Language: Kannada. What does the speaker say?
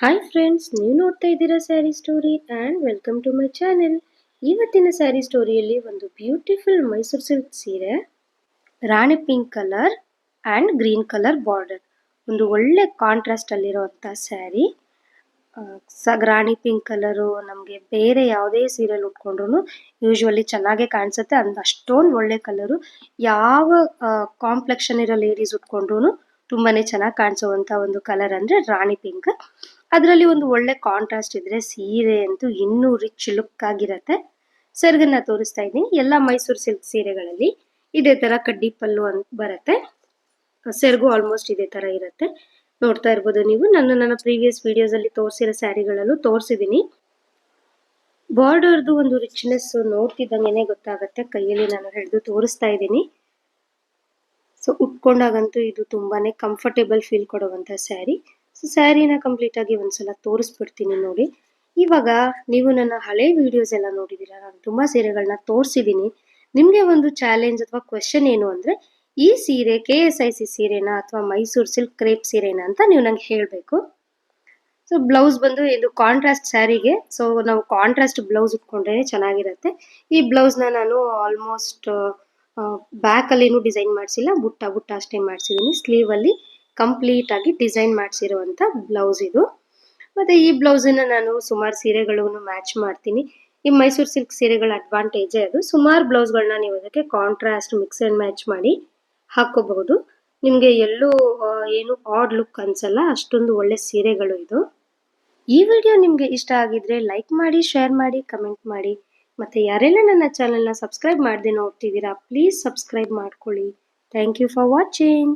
ಹಾಯ್ ಫ್ರೆಂಡ್ಸ್, ನೀವು ನೋಡ್ತಾ ಇದ್ದೀರಾ sari story and welcome to my channel. ಇವತ್ತಿನ ಸ್ಯಾರಿ ಸ್ಟೋರಿಯಲ್ಲಿ ಒಂದು ಬ್ಯೂಟಿಫುಲ್ ಮೈಸೂರು ಸಿಲ್ಕ್ ಸೀರೆ, rani pink colour and green colour border, ಒಂದು ಒಳ್ಳೆ ಕಾಂಟ್ರಾಸ್ಟ್ ಅಲ್ಲಿರುವಂಥ ಸ್ಯಾರಿ. ರಾಣಿ ಪಿಂಕ್ ಕಲರು ನಮಗೆ ಬೇರೆ ಯಾವುದೇ ಸೀರೆಲ್ ಉಟ್ಕೊಂಡ್ರು ಯೂಶ್ವಲಿ ಚೆನ್ನಾಗೇ ಕಾಣಿಸುತ್ತೆ. ಅಷ್ಟೊಂದು ಒಳ್ಳೆ ಕಲರು. ಯಾವ ಕಾಂಪ್ಲೆಕ್ಷನ್ ಇರೋ ಲೇಡೀಸ್ ಉಟ್ಕೊಂಡ್ರು ತುಂಬಾನೇ ಚೆನ್ನಾಗಿ ಕಾಣಿಸುವಂಥ ಒಂದು ಕಲರ್ ಅಂದರೆ ರಾಣಿ ಪಿಂಕ್. ಅದರಲ್ಲಿ ಒಂದು ಒಳ್ಳೆ ಕಾಂಟ್ರಾಸ್ಟ್ ಇದ್ರೆ ಸೀರೆ ಅಂತೂ ಇನ್ನೂ ರಿಚ್ ಲುಕ್ ಆಗಿರತ್ತೆ. ಸೆರಗನ್ನ ತೋರಿಸ್ತಾ ಇದ್ದೀನಿ. ಎಲ್ಲ ಮೈಸೂರು ಸಿಲ್ಕ್ ಸೀರೆಗಳಲ್ಲಿ ಇದೇ ತರ ಕಡ್ಡಿ ಪಲ್ಲು ಅಂತ ಬರುತ್ತೆ. ಸೆರಗು ಆಲ್ಮೋಸ್ಟ್ ಇದೇ ತರ ಇರುತ್ತೆ. ನೋಡ್ತಾ ಇರ್ಬೋದು ನೀವು. ನನ್ನ ಪ್ರೀವಿಯಸ್ ವಿಡಿಯೋಸ್ ಅಲ್ಲಿ ತೋರಿಸಿರೋ ಸ್ಯಾರಿಗಳಲ್ಲೂ ತೋರಿಸಿದ್ದೀನಿ. ಬಾರ್ಡರ್ದು ಒಂದು ರಿಚ್ನೆಸ್ ನೋಡ್ತಿದ್ದಂಗೆನೆ ಗೊತ್ತಾಗುತ್ತೆ. ಕೈಯಲ್ಲಿ ನಾನು ಹಿಡಿದು ತೋರಿಸ್ತಾ ಇದ್ದೀನಿ. ಸೊ ಉಟ್ಕೊಂಡಾಗಂತೂ ಇದು ತುಂಬಾನೇ ಕಂಫರ್ಟೇಬಲ್ ಫೀಲ್ ಕೊಡುವಂತ ಸ್ಯಾರಿ. ಸೊ ಸ್ಯಾರಿನ ಕಂಪ್ಲೀಟ್ ಆಗಿ ಒಂದ್ಸಲ ತೋರಿಸ್ಬಿಡ್ತೀನಿ ನೋಡಿ. ಇವಾಗ ನೀವು ನನ್ನ ಹಳೆ ವಿಡಿಯೋಸ್ ಎಲ್ಲ ನೋಡಿದೀರಾ. ನಾನು ತುಂಬಾ ಸೀರೆಗಳನ್ನ ತೋರಿಸಿದ್ದೀನಿ. ನಿಮ್ಗೆ ಒಂದು ಚಾಲೆಂಜ್ ಅಥವಾ ಕ್ವೆಶನ್ ಏನು ಅಂದ್ರೆ, ಈ ಸೀರೆ KSIC ಸೀರೆನಾ ಅಥವಾ ಮೈಸೂರು ಸಿಲ್ಕ್ ಕ್ರೇಪ್ ಸೀರೆನಾ ಅಂತ ನೀವು ನಂಗೆ ಹೇಳಬೇಕು. ಸೊ ಬ್ಲೌಸ್ ಬಂದು ಇದು ಕಾಂಟ್ರಾಸ್ಟ್ ಸ್ಯಾರಿಗೆ. ಸೊ ನಾವು ಕಾಂಟ್ರಾಸ್ಟ್ ಬ್ಲೌಸ್ ಉಟ್ಕೊಂಡ್ರೆ ಚೆನ್ನಾಗಿರುತ್ತೆ. ಈ ಬ್ಲೌಸ್ನ ನಾನು ಆಲ್ಮೋಸ್ಟ್ ಬ್ಯಾಕ್ ಅಲ್ಲಿನೂ ಡಿಸೈನ್ ಮಾಡಿಸಿಲ್ಲ, ಬುಟ್ಟ ಬುಟ್ಟ ಅಷ್ಟೇ ಮಾಡಿಸಿದ್ದೀನಿ. ಸ್ಲೀವ್ ಅಲ್ಲಿ ಕಂಪ್ಲೀಟ್ ಆಗಿ ಡಿಸೈನ್ ಮಾಡಿಸಿರುವಂತ ಬ್ಲೌಸ್ ಇದು. ಮತ್ತೆ ಈ ಬ್ಲೌಸನ್ನ ನಾನು ಸುಮಾರು ಸೀರೆಗಳನ್ನು ಮ್ಯಾಚ್ ಮಾಡ್ತೀನಿ. ಈ ಮೈಸೂರು ಸಿಲ್ಕ್ ಸೀರೆಗಳ ಅಡ್ವಾಂಟೇಜೇ ಅದು. ಸುಮಾರು ಬ್ಲೌಸ್ಗಳನ್ನ ನೀವು ಅದಕ್ಕೆ ಕಾಂಟ್ರಾಸ್ಟ್ ಮಿಕ್ಸ್ ಅಂಡ್ ಮ್ಯಾಚ್ ಮಾಡಿ ಹಾಕೋಬಹುದು. ನಿಮ್ಗೆ ಎಲ್ಲೂ ಏನು ಆಡ್ ಲುಕ್ ಅನ್ಸಲ್ಲ. ಅಷ್ಟೊಂದು ಒಳ್ಳೆ ಸೀರೆಗಳು ಇದು. ಈ ವಿಡಿಯೋ ನಿಮ್ಗೆ ಇಷ್ಟ ಆಗಿದ್ರೆ ಲೈಕ್ ಮಾಡಿ, ಶೇರ್ ಮಾಡಿ, ಕಮೆಂಟ್ ಮಾಡಿ. ಮತ್ತೆ ಯಾರೆಲ್ಲ ನನ್ನ ಚಾನೆಲ್ನ ಸಬ್ಸ್ಕ್ರೈಬ್ ಮಾಡದೆ ನೋಡ್ತಿದ್ದೀರಾ, ಪ್ಲೀಸ್ ಸಬ್ಸ್ಕ್ರೈಬ್ ಮಾಡ್ಕೊಳ್ಳಿ. Thank you for watching.